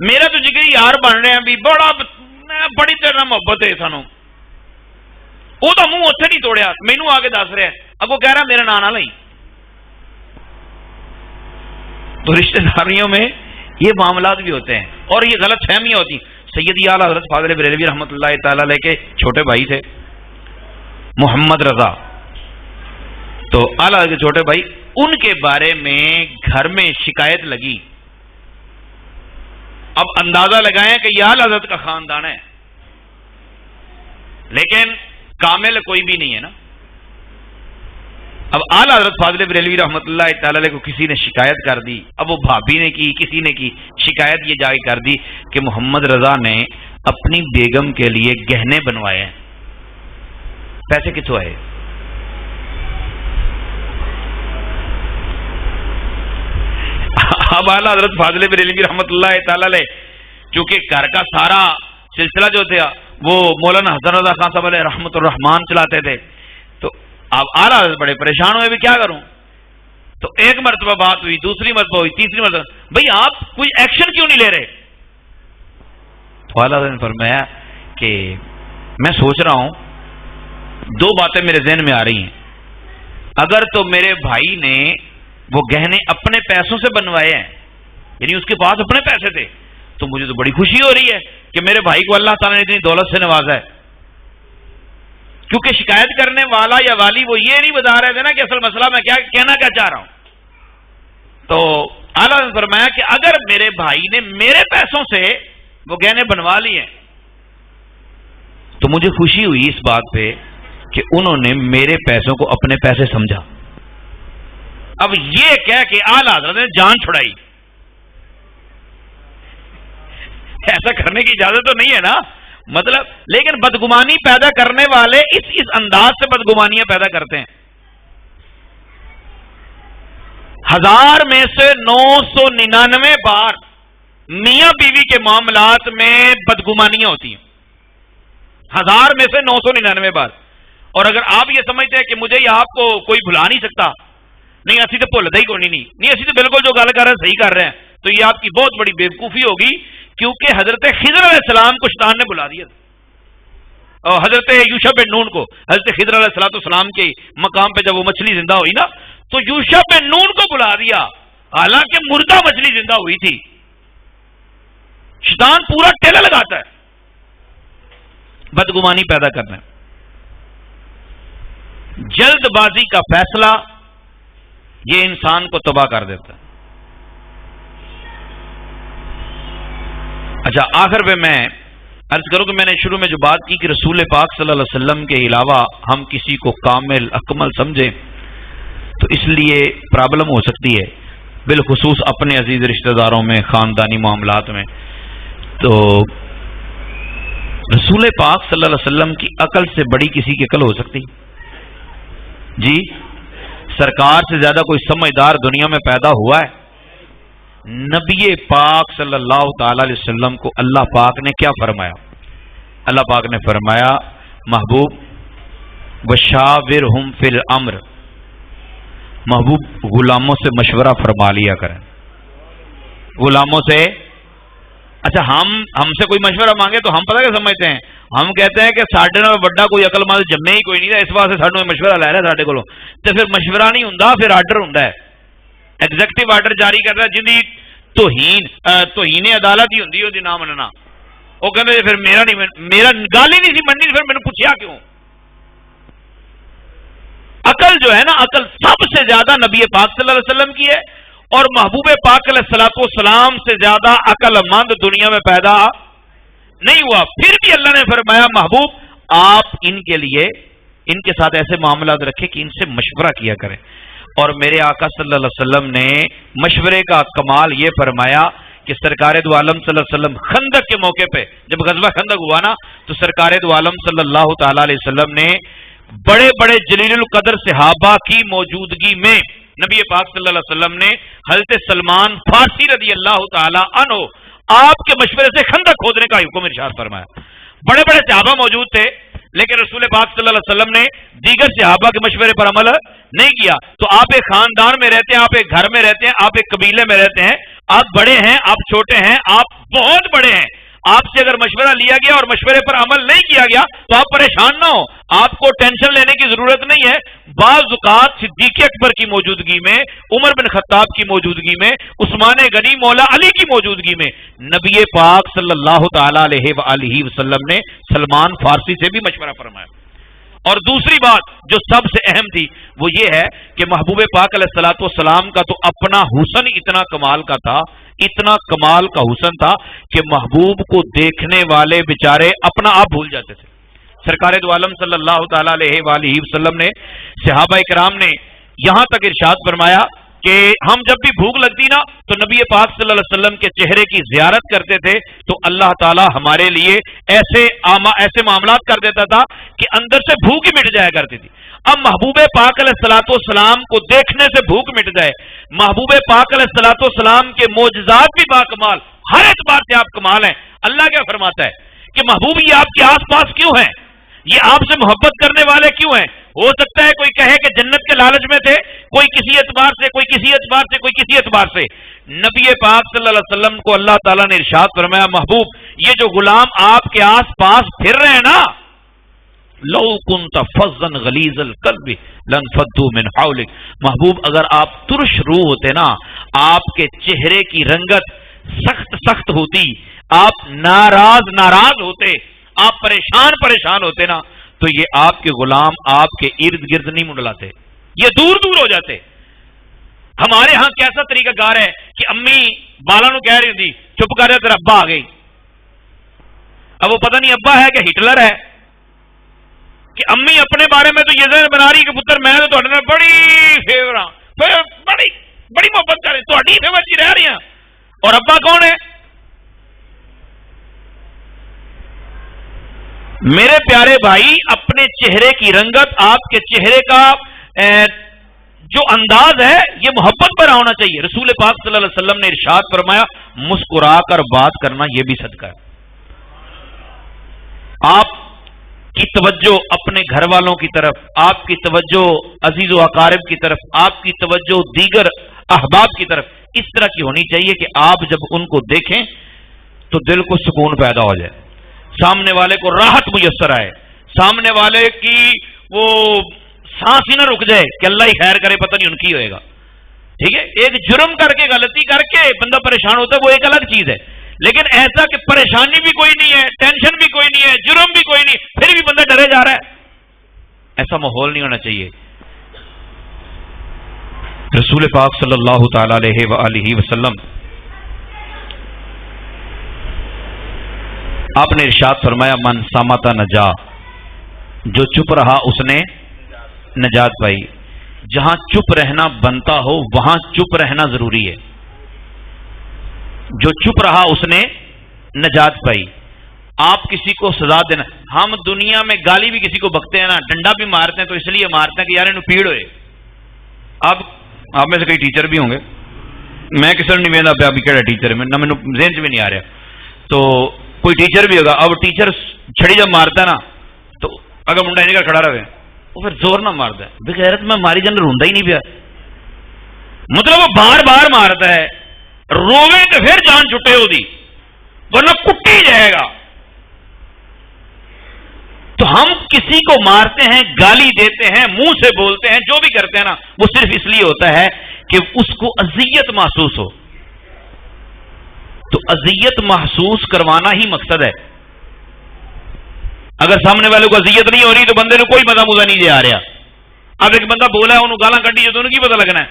میرا تو جگری یار بن رہے ہیں بھی بڑی تیرے محبت ہے سانو، وہ تو منہ اتنے نہیں توڑیا، مینو آ کے دس رہا ہے، اب وہ کہہ رہا میرا نام نہ لئی. تو رشتہ داریوں میں یہ معاملات بھی ہوتے ہیں اور یہ غلط فہمیاں ہوتی ہیں. سیدی اعلیٰ حضرت فاضل بریلوی رحمۃ اللہ تعالی علیہ کے چھوٹے بھائی تھے محمد رضا. تو اعلیٰ کے چھوٹے بھائی، ان کے بارے میں گھر میں شکایت لگی. اب اندازہ لگائیں کہ یہ اعلیٰ حضرت کا خاندان ہے لیکن کامل کوئی بھی نہیں ہے نا. اب اعلیٰ حضرت فاضل بریلوی رحمۃ اللہ تعالی علیہ کو کسی نے شکایت کر دی. اب وہ بھابی نے کی، کسی نے کی شکایت، یہ جا کے کر دی کہ محمد رضا نے اپنی بیگم کے لیے گہنے بنوائے ہیں. پیسے کتوں آئے؟ اب اعلیٰ حضرت فاضل بریلوی رحمۃ اللہ تعالی علیہ چونکہ گھر کا سارا سلسلہ جو تھا وہ مولانا حسن رضا خان صاحب علیہ رحمت الرحمان چلاتے تھے. تو اب اعلیٰ حضرت بڑے پریشان ہوئے بھی کیا کروں. تو ایک مرتبہ بات ہوئی, دوسری مرتبہ ہوئی, تیسری مرتبہ, بھئی آپ کوئی ایکشن کیوں نہیں لے رہے؟ تو اعلیٰ حضرت نے فرمایا کہ میں سوچ رہا ہوں, دو باتیں میرے ذہن میں آ رہی ہیں. اگر تو میرے بھائی نے وہ گہنے اپنے پیسوں سے بنوائے ہیں, یعنی اس کے پاس اپنے پیسے تھے, تو مجھے تو بڑی خوشی ہو رہی ہے کہ میرے بھائی کو اللہ تعالیٰ نے اتنی دولت سے نوازا ہے. کیونکہ شکایت کرنے والا یا والی وہ یہ نہیں بتا رہے تھے نا کہ اصل مسئلہ میں کیا کہنا کیا چاہ رہا ہوں. تو اعلیٰ نے فرمایا کہ اگر میرے بھائی نے میرے پیسوں سے وہ گہنے بنوا لیے تو مجھے خوشی ہوئی اس بات پہ کہ انہوں نے میرے پیسوں کو اپنے پیسے سمجھا. اب یہ کہہ کہ اعلیٰ حضرت نے جان چھڑائی. ایسا کرنے کی اجازت تو نہیں ہے نا, مطلب, لیکن بدگمانی پیدا کرنے والے اس انداز سے بدگمانیاں پیدا کرتے ہیں. 1000 میں سے 999 بار میاں بیوی کے معاملات میں بدگمانیاں ہوتی ہیں. 1000 میں سے 999 بار. اور اگر آپ یہ سمجھتے ہیں کہ مجھے یا آپ کو کوئی بھلا نہیں سکتا, نہیں اسی تو بھولتا ہی کوئی نہیں اسی تو بالکل جو گل کر رہے ہیں صحیح کر رہے ہیں, تو یہ آپ کی بہت بڑی بیوقوفی ہوگی. کیونکہ حضرت خضر علیہ السلام کو شیطان نے بلا دیا, اور حضرت یوشع بن نون کو حضرت خضر علیہ السلام کے مقام پہ جب وہ مچھلی زندہ ہوئی نا, تو یوشع بن نون کو بلا دیا, حالانکہ مردہ مچھلی زندہ ہوئی تھی. شیطان پورا ٹیلا لگاتا ہے بدگمانی پیدا کرنا. جلد بازی کا فیصلہ یہ انسان کو تباہ کر دیتا ہے. اچھا, آخر پہ میں عرض کروں کہ میں نے شروع میں جو بات کی کہ رسول پاک صلی اللہ علیہ وسلم کے علاوہ ہم کسی کو کامل اکمل سمجھیں تو اس لیے پرابلم ہو سکتی ہے, بالخصوص اپنے عزیز رشتہ داروں میں, خاندانی معاملات میں. تو رسول پاک صلی اللہ علیہ وسلم کی عقل سے بڑی کسی کی عقل ہو سکتی جی؟ سرکار سے زیادہ کوئی سمجھدار دنیا میں پیدا ہوا ہے؟ نبی پاک صلی اللہ تعالی علیہ وسلم کو اللہ پاک نے کیا فرمایا؟ اللہ پاک نے فرمایا, محبوب وشاورہم فی الامر, محبوب غلاموں سے مشورہ فرما لیا کریں. غلاموں سے, اچھا ہم سے کوئی مشورہ مانگے تو ہم پتہ کیا سمجھتے ہیں, ہم کہتے ہیں کہ ساڈے نال بڑا کوئی عقل مند جمے ہی کوئی نہیں تھا, اس واسطے سانوں مشورہ لے رہا ساڈے کولوں. تے پھر مشورہ نہیں ہوندا, پھر آرڈر ہوندا ہے, ایگزیکٹو آرڈر جاری کرتا ہے جن دی توہین عدالت ہی ہوندی ہے, نہ مننا. وہ کہتے پھر میرا گل ہی نہیں سی مننی, پھر میں نے پوچھا کیوں؟ عقل جو ہے نا, عقل سب سے زیادہ نبی پاک صلی اللہ علیہ وسلم کی ہے, اور محبوب پاک علیہ الصلوۃ والسلام سے زیادہ عقل مند دنیا میں پیدا نہیں ہوا. پھر بھی اللہ نے فرمایا محبوب آپ ان کے لیے ان کے ساتھ ایسے معاملات رکھے کہ ان سے مشورہ کیا کریں. اور میرے آقا صلی اللہ علیہ وسلم نے مشورے کا کمال یہ فرمایا کہ سرکار دو عالم صلی اللہ علیہ وسلم خندق کے موقع پہ جب غزوہ خندق ہوا نا, تو سرکار دو عالم صلی اللہ تعالی علیہ وسلم نے بڑے بڑے جلیل القدر صحابہ کی موجودگی میں نبی پاک صلی اللہ علیہ وسلم نے حضرت سلمان فارسی رضی اللہ تعالی عنہ آپ کے مشورے سے خندق کھودنے کا حکم ارشاد فرمایا. بڑے بڑے صحابہ موجود تھے, لیکن رسول پاک صلی اللہ علیہ وسلم نے دیگر صحابہ کے مشورے پر عمل نہیں کیا. تو آپ ایک خاندان میں رہتے ہیں, آپ ایک گھر میں رہتے ہیں, آپ ایک قبیلے میں رہتے ہیں, آپ بڑے ہیں, آپ چھوٹے ہیں, آپ بہت بڑے ہیں. آپ سے اگر مشورہ لیا گیا اور مشورے پر عمل نہیں کیا گیا تو آپ پریشان نہ ہو, آپ کو ٹینشن لینے کی ضرورت نہیں ہے. بعض اوقات صدیق اکبر کی موجودگی میں, عمر بن خطاب کی موجودگی میں, عثمان غنی مولا علی کی موجودگی میں نبی پاک صلی اللہ تعالی علیہ وآلہ وسلم نے سلمان فارسی سے بھی مشورہ فرمایا. اور دوسری بات جو سب سے اہم تھی وہ یہ ہے کہ محبوب پاک علیہ الصلوۃ والسلام کا تو اپنا حسن اتنا کمال کا تھا, اتنا کمال کا حسن تھا کہ محبوب کو دیکھنے والے بیچارے اپنا آپ بھول جاتے تھے. سرکار دو عالم صلی اللہ تعالی علیہ وآلہ وسلم نے, صحابہ کرام نے یہاں تک ارشاد فرمایا کہ ہم جب بھی بھوک لگتی نا تو نبی پاک صلی اللہ علیہ وسلم کے چہرے کی زیارت کرتے تھے, تو اللہ تعالی ہمارے لیے ایسے معاملات کر دیتا تھا کہ اندر سے بھوک ہی مٹ جایا کرتی تھی. اب محبوب پاک علیہ الصلوۃ والسلام کو دیکھنے سے بھوک مٹ جائے, محبوب پاک علیہ الصلوۃ والسلام کے معجزات بھی باکمال, ہر اعتبار سے آپ کمال ہیں. اللہ کیا فرماتا ہے کہ محبوب یہ آپ کے آس پاس کیوں ہیں، یہ آپ سے محبت کرنے والے کیوں ہیں؟ ہو سکتا ہے کوئی کہے کہ جنت کے لالچ میں تھے، کوئی کسی اعتبار سے، کوئی کسی اعتبار سے، کوئی کسی اعتبار سے۔ نبی پاک صلی اللہ علیہ وسلم کو اللہ تعالیٰ نے ارشاد فرمایا، محبوب یہ جو غلام آپ کے آس پاس پھر رہے ہیں نا، لو کنت فظا غلیظ القلب لانفضوا من حولک، محبوب اگر آپ ترش روح ہوتے نا، آپ کے چہرے کی رنگت سخت سخت ہوتی، آپ ناراض ہوتے، آپ پریشان ہوتے نا، تو یہ آپ کے غلام آپ کے ارد گرد نہیں منڈلاتے، یہ دور ہو جاتے۔ ہمارے ہاں کیسا طریقہ کار ہے کہ امی بالا نو کہہ رہی تھی چپ کر رہے تیرا ابا آ گئی، اب وہ پتہ نہیں ابا ہے کہ ہٹلر ہے، کہ امی اپنے بارے میں تو یہ ذہن بنا رہی کہ پتر میں تو تہاڈے نال بڑی فیور ہاں، بڑی محبت کر رہی، تہاڈی فیور چ رہ رہی ہیں، اور ابا کون ہے؟ میرے پیارے بھائی، اپنے چہرے کی رنگت، آپ کے چہرے کا جو انداز ہے یہ محبت پر ہونا چاہیے۔ رسول پاک صلی اللہ علیہ وسلم نے ارشاد فرمایا، مسکرا کر بات کرنا یہ بھی صدقہ ہے۔ آپ کی توجہ اپنے گھر والوں کی طرف، آپ کی توجہ عزیز و اقارب کی طرف، آپ کی توجہ دیگر احباب کی طرف اس طرح کی ہونی چاہیے کہ آپ جب ان کو دیکھیں تو دل کو سکون پیدا ہو جائے، سامنے والے کو راحت میسر آئے، سامنے والے کی وہ سانس ہی نہ رک جائے کہ اللہ ہی خیر کرے، پتہ نہیں ان کی ہوئے گا۔ ٹھیک ہے، ایک جرم کر کے، غلطی کر کے بندہ پریشان ہوتا ہے، وہ ایک الگ چیز ہے، لیکن ایسا کہ پریشانی بھی کوئی نہیں ہے، ٹینشن بھی کوئی نہیں ہے، جرم بھی کوئی نہیں، پھر بھی بندہ ڈرے جا رہا ہے، ایسا ماحول نہیں ہونا چاہیے۔ رسول پاک صلی اللہ تعالی علیہ وآلہ وسلم آپ نے ارشاد فرمایا، من صامت نجا، جو چپ رہا اس نے نجات پائی۔ جہاں چپ رہنا بنتا ہو وہاں چپ رہنا ضروری ہے، جو چپ رہا اس نے نجات پائی۔ آپ کسی کو سزا دینا، ہم دنیا میں گالی بھی کسی کو بکتے ہیں نا، ڈنڈا بھی مارتے ہیں تو اس لیے مارتے ہیں کہ یار انہوں پیڑ ہوئے۔ اب آپ میں سے کئی ٹیچر بھی ہوں گے، میں کسی نے نہیں ویندہ پیا بھی کہڑا ٹیچر ہے، نہ مینوں ذہن سے بھی نہیں آ رہا، تو کوئی ٹیچر بھی ہوگا۔ اب ٹیچر چھڑی جب مارتا ہے نا تو اگر منڈا نہیں کر کھڑا رہے وہ پھر زور نہ مارتا ہے، بغیرت میں ماری جن روندا ہی نہیں پیا، مطلب وہ بار بار مارتا ہے، روے تو پھر جان چھٹے ہو دی ورنہ کٹی جائے گا۔ تو ہم کسی کو مارتے ہیں، گالی دیتے ہیں، منہ سے بولتے ہیں، جو بھی کرتے ہیں نا، وہ صرف اس لیے ہوتا ہے کہ اس کو اذیت محسوس ہو، تو اذیت محسوس کروانا ہی مقصد ہے۔ اگر سامنے والے کو اذیت نہیں ہو رہی تو بندے نے کوئی مزہ مزہ نہیں دے آ رہا۔ اب ایک بندہ بولا ہے، انہوں گالاں کڈی جو تو انہوں کی پتہ لگنا ہے،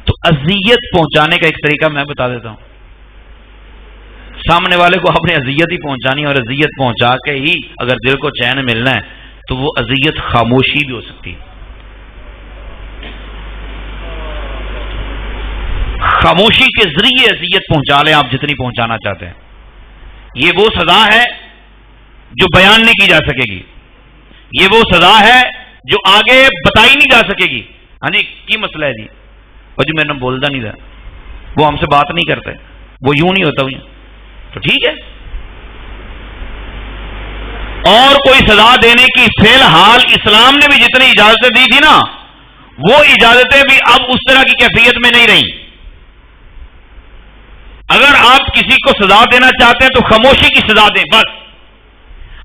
تو اذیت پہنچانے کا ایک طریقہ میں بتا دیتا ہوں۔ سامنے والے کو اپنے اذیت ہی پہنچانی، اور اذیت پہنچا کے ہی اگر دل کو چین ملنا ہے تو وہ اذیت خاموشی بھی ہو سکتی ہے۔ خاموشی کے ذریعے اذیت پہنچا لیں آپ جتنی پہنچانا چاہتے ہیں۔ یہ وہ سزا ہے جو بیان نہیں کی جا سکے گی، یہ وہ سزا ہے جو آگے بتائی نہیں جا سکے گی۔ ہاں جی کی مسئلہ ہے جی، وہ جی میرے نام بولتا نہیں تھا، وہ ہم سے بات نہیں کرتے، وہ یوں نہیں ہوتا ہوئی، تو ٹھیک ہے۔ اور کوئی سزا دینے کی فی الحال اسلام نے بھی جتنی اجازتیں دی تھی نا، وہ اجازتیں بھی اب اس طرح کی کیفیت میں نہیں رہیں۔ اگر آپ کسی کو سزا دینا چاہتے ہیں تو خاموشی کی سزا دیں بس۔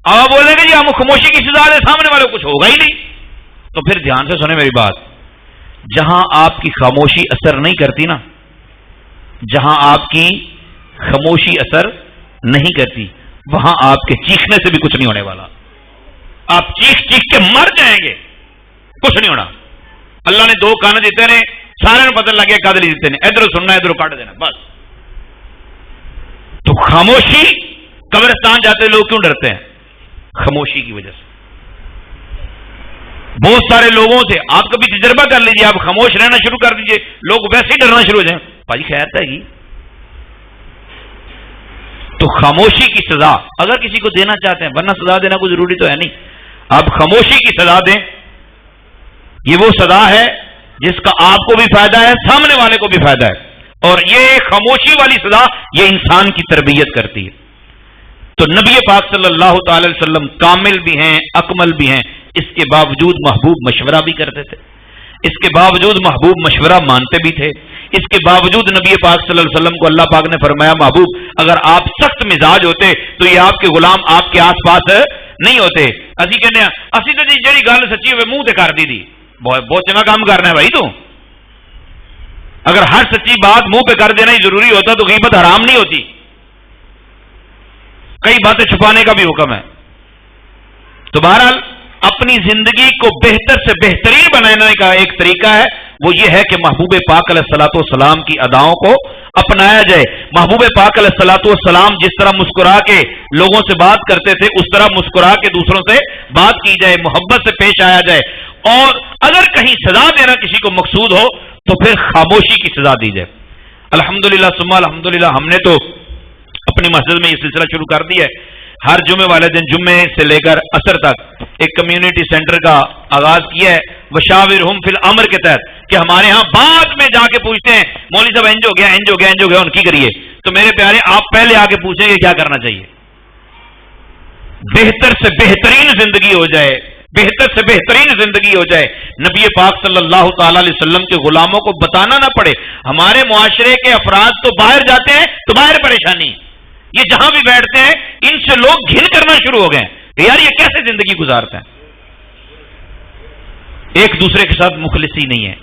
اب آپ بولیں گے جی ہم خاموشی کی سزا دیں، سامنے والے کو کچھ ہوگا ہی نہیں، تو پھر دھیان سے سنیں میری بات۔ جہاں آپ کی خاموشی اثر نہیں کرتی نا، جہاں آپ کی خاموشی اثر نہیں کرتی، وہاں آپ کے چیخنے سے بھی کچھ نہیں ہونے والا، آپ چیخ چیخ کے مر جائیں گے، کچھ نہیں ہونا۔ اللہ نے دو کان دیتے نے، سارے نے پتہ لگے کدلی دیتے نے، ادھر سننا ادھر کاٹ دینا بس۔ تو خاموشی، قبرستان جاتے لوگ کیوں ڈرتے ہیں؟ خاموشی کی وجہ سے۔ بہت سارے لوگوں سے آپ کبھی تجربہ کر لیجیے، آپ خاموش رہنا شروع کر دیجیے، لوگ ویسے ہی ڈرنا شروع ہو جائیں، بھائی خیر ہے گی۔ تو خاموشی کی سزا اگر کسی کو دینا چاہتے ہیں، ورنہ سزا دینا کوئی ضروری تو ہے نہیں، آپ خاموشی کی سزا دیں، یہ وہ سزا ہے جس کا آپ کو بھی فائدہ ہے، سامنے والے کو بھی فائدہ ہے، اور یہ خاموشی والی سزا یہ انسان کی تربیت کرتی ہے۔ تو نبی پاک صلی اللہ تعالی وسلم کامل بھی ہیں، اکمل بھی ہیں، اس کے باوجود محبوب مشورہ بھی کرتے تھے، اس کے باوجود محبوب مشورہ مانتے بھی تھے، اس کے باوجود نبی پاک صلی اللہ علیہ وسلم کو اللہ پاک نے فرمایا محبوب اگر آپ سخت مزاج ہوتے تو یہ آپ کے غلام آپ کے آس پاس نہیں ہوتے۔ اسی کہنے اسی تو جیڑی گل سچی ہوئے منہ تے کر دی دی، بہت چنگا کام کرنا ہے بھائی تو، اگر ہر سچی بات منہ پہ کر دینا ہی ضروری ہوتا تو غیبت حرام نہیں ہوتی، کئی باتیں چھپانے کا بھی حکم ہے۔ تو بہرحال اپنی زندگی کو بہتر سے بہترین بنانے کا ایک طریقہ ہے، وہ یہ ہے کہ محبوب پاک علیہ الصلوۃ والسلام کی اداؤں کو اپنایا جائے۔ محبوب پاک علیہ الصلوۃ والسلام جس طرح مسکرا کے لوگوں سے بات کرتے تھے اس طرح مسکرا کے دوسروں سے بات کی جائے، محبت سے پیش آیا جائے، اور اگر کہیں سزا دینا کسی کو مقصود ہو تو پھر خاموشی کی سزا دی جائے۔ الحمدللہ ثم الحمدللہ ہم نے تو اپنی مسجد میں یہ سلسلہ شروع کر دیا ہے، ہر جمعے والے دن جمعے سے لے کر عصر تک ایک کمیونٹی سینٹر کا آغاز کیا ہے وشاورہم فی الامر کے تحت، کہ ہمارے ہاں بعد میں جا کے پوچھتے ہیں مولوی صاحب انج ہو گیا انج ہو گیا انج ہو گیا ان کی کریے، تو میرے پیارے آپ پہلے آ کے پوچھیں کہ کیا کرنا چاہیے، بہتر سے بہترین زندگی ہو جائے، بہتر سے بہترین زندگی ہو جائے، نبی پاک صلی اللہ تعالی علیہ وسلم کے غلاموں کو بتانا نہ پڑے۔ ہمارے معاشرے کے افراد تو باہر جاتے ہیں تو باہر پریشانی، یہ جہاں بھی بیٹھتے ہیں ان سے لوگ گھن کرنا شروع ہو گئے کہ یار یہ کیسے زندگی گزارتے ہیں، ایک دوسرے کے ساتھ مخلصی نہیں ہے۔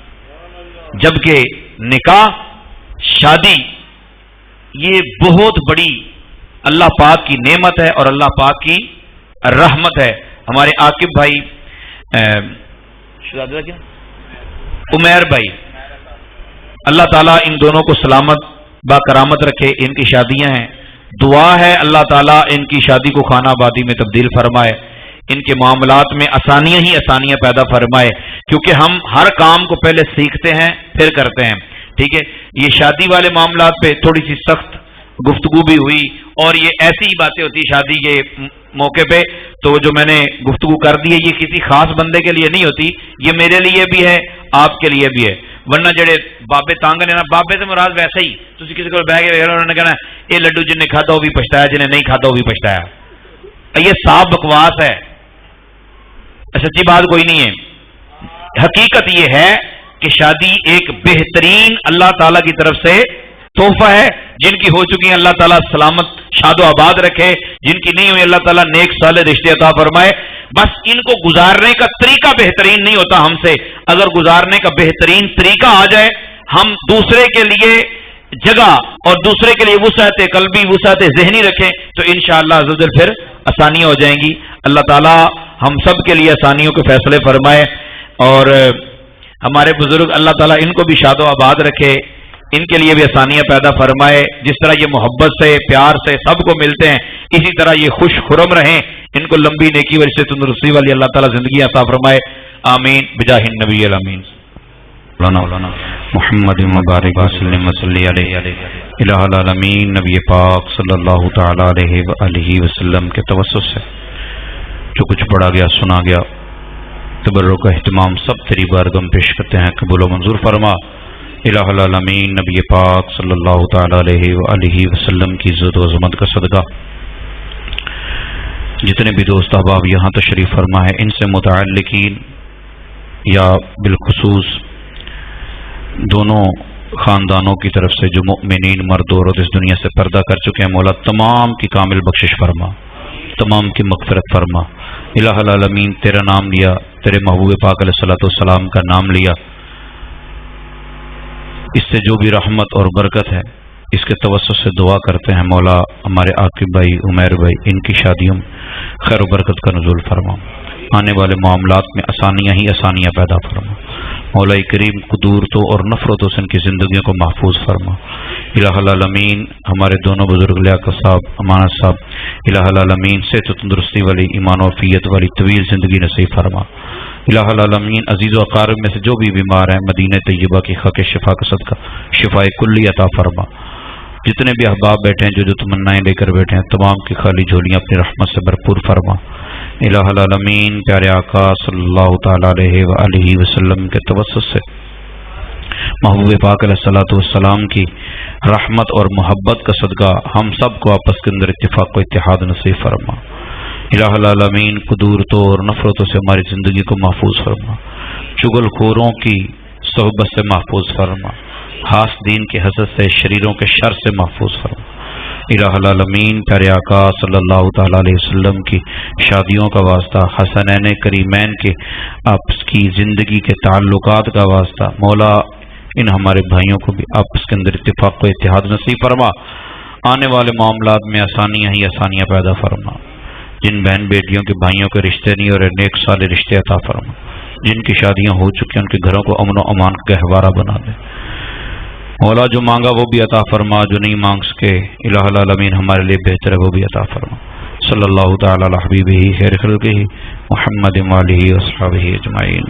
جبکہ نکاح شادی یہ بہت بڑی اللہ پاک کی نعمت ہے اور اللہ پاک کی رحمت ہے۔ ہمارے عاقب بھائی عمیر بھائی، اللہ تعالیٰ ان دونوں کو سلامت با کرامت رکھے، ان کی شادیاں ہیں، دعا ہے اللہ تعالیٰ ان کی شادی کو خانہ آبادی میں تبدیل فرمائے، ان کے معاملات میں آسانیاں ہی آسانیاں پیدا فرمائے، کیونکہ ہم ہر کام کو پہلے سیکھتے ہیں پھر کرتے ہیں، ٹھیک ہے۔ یہ شادی والے معاملات پہ تھوڑی سی سخت گفتگو بھی ہوئی، اور یہ ایسی ہی باتیں ہوتی شادی کے موقع پہ، تو جو میں نے گفتگو کر دی ہے یہ کسی خاص بندے کے لیے نہیں ہوتی، یہ میرے لیے بھی ہے آپ کے لیے بھی ہے، ورنہ جڑے بابے تانگ نے نا، بابے سے مراد ویسے ہی تسی کسی کو بہ کے انہوں نے کہنا یہ لڈو جن نے کھادا وہ بھی پچھتایا، جنہیں نہیں کھادا وہ بھی پچھتایا، یہ صاف بکواس ہے، سچی بات کوئی نہیں ہے۔ حقیقت یہ ہے کہ شادی ایک بہترین اللہ تعالیٰ کی طرف سے تحفہ ہے، جن کی ہو چکی ہیں اللہ تعالیٰ سلامت شاد و آباد رکھے، جن کی نہیں ہوئی اللہ تعالیٰ نیک صالح رشتے عطا فرمائے۔ بس ان کو گزارنے کا طریقہ بہترین نہیں ہوتا ہم سے، اگر گزارنے کا بہترین طریقہ آ جائے، ہم دوسرے کے لیے جگہ اور دوسرے کے لیے وسعت قلبی وسعت ذہنی رکھیں تو انشاءاللہ عز و جل پھر آسانیاں ہو جائیں گی۔ اللہ تعالیٰ ہم سب کے لیے آسانیوں کے فیصلے فرمائے، اور ہمارے بزرگ اللہ تعالیٰ ان کو بھی شاد و آباد رکھے، ان کے لیے بھی آسانیاں پیدا فرمائے، جس طرح یہ محبت سے پیار سے سب کو ملتے ہیں اسی طرح یہ خوش خرم رہیں، ان کو لمبی نیکی و رشتے تندرستی والی اللہ تعالیٰ زندگی عطا فرمائے، آمین بجاہ النبی الامین۔ مولانا محمد مبارک وسلم وصلی علیہ الہ العالمین، نبی پاک صلی اللہ تعالی علیہ وآلہ وسلم کے توسط سے جو کچھ پڑھا گیا سنا گیا، تبرک کا اہتمام سب تیری بارگاہ میں پیش کرتے ہیں، قبول و منظور فرما۔ الہ العالمین نبی پاک صلی اللہ تعالی علیہ وآلہ وسلم کی عزت و عظمت کا صدقہ جتنے بھی دوست احباب یہاں تشریف فرما ہے، ان سے متعلقین یا بالخصوص دونوں خاندانوں کی طرف سے جو مؤمنین مرد و عورت اس دنیا سے پردہ کر چکے ہیں، مولا تمام کی کامل بخشش فرما، تمام کی مغفرت فرما۔ الہ العالمین تیرا نام لیا، تیرے محبوب پاک علیہ الصلوۃ والسلام کا نام لیا، اس سے جو بھی رحمت اور برکت ہے اس کے توسط سے دعا کرتے ہیں مولا ہمارے عاقب بھائی عمیر بھائی ان کی شادیوں میں خیر و برکت کا نزول فرما، آنے والے معاملات میں آسانیاں ہی آسانیاں پیدا فرما، مولا کریم قدورتوں اور نفرتوں سے ان کی زندگیوں کو محفوظ فرما۔ الہ العالمین ہمارے دونوں بزرگ لیاقت صاحب امانت صاحب الہ العالمین صحت و تندرستی والی ایمان و عافیت والی طویل زندگی نصیب فرما۔ الہ العالمین عزیز و اقارب میں سے جو بھی بیمار ہیں مدینہ طیبہ کی خاک شفا کا صدقہ شفاء کلی عطا فرما، جتنے بھی احباب بیٹھے ہیں جو تمنائیں لے کر بیٹھے ہیں تمام کی خالی جھولیاں اپنی رحمت سے بھرپور فرما۔ الہ العالمین پیارے آقا صلی اللہ تعالی علیہ وآلہ وسلم کے توسط سے محبوب پاک علیہ الصلوۃ والسلام کی رحمت اور محبت کا صدقہ ہم سب کو آپس کے اندر اتفاق و اتحاد نصیب فرما۔ الہ العالمین قدورتوں اور نفرتوں سے ہماری زندگی کو محفوظ فرما، چغل خوروں کی صحبت سے محفوظ فرما، حاسدین کے حسد سے، شریروں کے شر سے محفوظ فرما۔ الہ العالمین پیارے آقا صلی اللہ تعالی علیہ وسلم کی شادیوں کا واسطہ، حسنین کریمین کے آپس کی زندگی کے تعلقات کا واسطہ، مولا ان ہمارے بھائیوں کو بھی آپس کے اندر اتفاق و اتحاد نصیب فرما، آنے والے معاملات میں آسانیاں ہی آسانیاں پیدا فرما، جن بہن بیٹیوں کے بھائیوں کے رشتے نہیں اور نیک صالح رشتے عطا فرما، جن کی شادیاں ہو چکی ہیں ان کے گھروں کو امن و امان کا گہوارہ بنا دے، مولا جو مانگا وہ بھی عطا فرما، جو نہیں مانگ سکے الہ العالمین ہمارے لیے بہتر ہے وہ بھی عطا فرما۔ صلی اللہ تعالی علی حبیبہ خیر خلقہ محمد وآلہ وصحبہ اجمعین۔